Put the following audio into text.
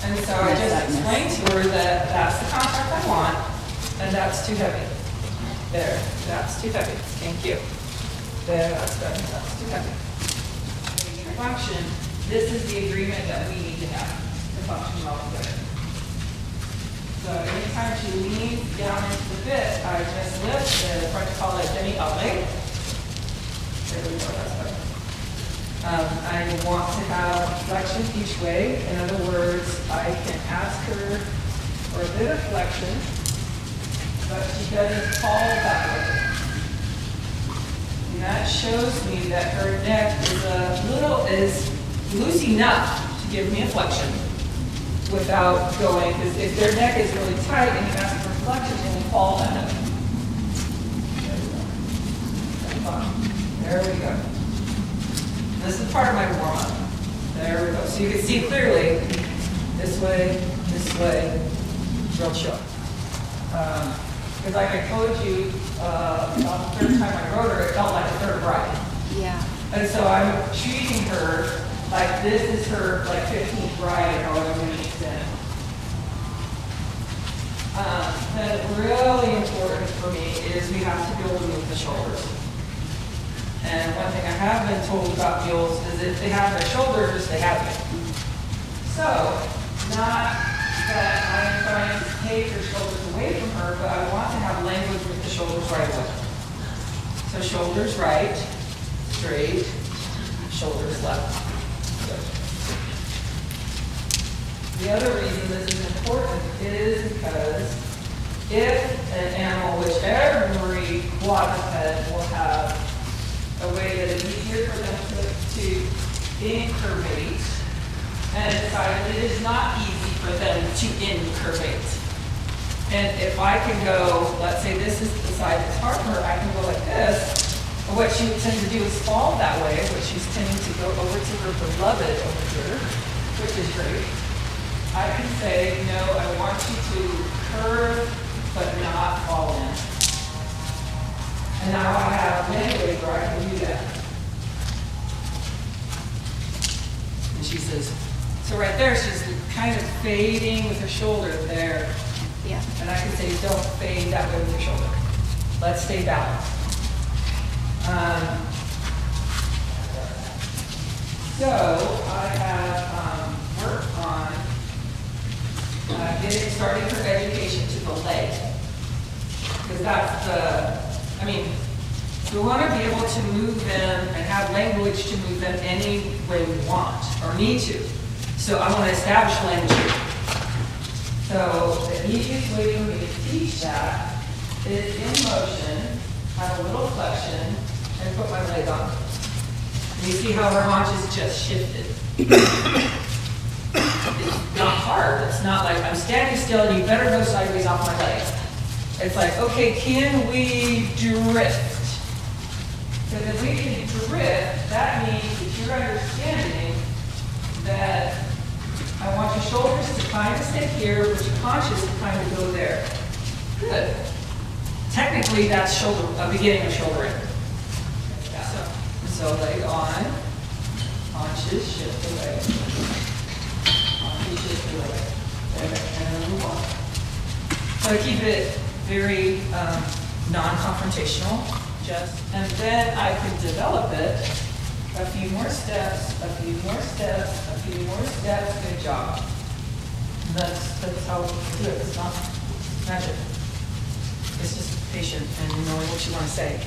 And so I just explained to her that that's the contract I want, and that's too heavy. There, that's too heavy. Thank you. There, that's good. That's too heavy. To function, this is the agreement that we need to have to function well together. So anytime she leans down into the bit, I just lift the French call it demi arret. There we go, that's better. I want to have flexion each way. In other words, I can ask her for a bit of flexion, but she doesn't fall that way. And that shows me that her neck is loose enough to give me a flexion without going, because if their neck is really tight and you ask for flexion, it will fall that way. There we go. This is part of my warm-up. There we go. So you can see clearly, this way, real chill. Because like I told you, about the third time I wrote her, it felt like a third ride. Yeah. And so I'm treating her like this is her like 15th ride or whatever many she's in. And really important for me is we have to be able to move the shoulders. And one thing I have been told about mules is if they have their shoulders, they have it. So, not that I'm trying to take her shoulders away from her, but I want to have language with the shoulders right away. So shoulders right, straight, shoulders left. Good. The other reason this is important is because if an animal, which every quadruped will have a way that is easier for them to incurvate, and decided it is not easy for them to incurvate. And if I can go, let's say this is the side that's hard for her, I can go like this. But what she would tend to do is fall that way, but she's tending to go over to her beloved over here, which is great. I can say, no, I want you to curve, but not fall in. And now I have many ways where I can do that. And she says, so right there, she's kind of fading with her shoulder there. Yeah. And I can say, don't fade that way with your shoulder. Let's stay balanced. So I have worked on starting her education to the leg. Because that's we want to be able to move them and have language to move them any way we want or need to. So I want to establish language. So the easiest way for me to teach that is in motion, have a little flexion, and put my leg on. And you see how her haunches just shifted. It's not hard. It's not like I'm standing still and you better go sideways off my leg. It's like, okay, can we drift? Because if we can drift, that means that you're understanding that I want your shoulders to kind of stay here, but your haunches to kind of go there. Good. Technically, that's beginning of shoulder in. Yeah. So leg on, haunches shift away. Haunches shift away. And move on. So I keep it very non-confrontational. And then I can develop it. A few more steps, a few more steps, a few more steps. Good job. That's how we do it. It's not magic. It's just patient and knowing what you want to say.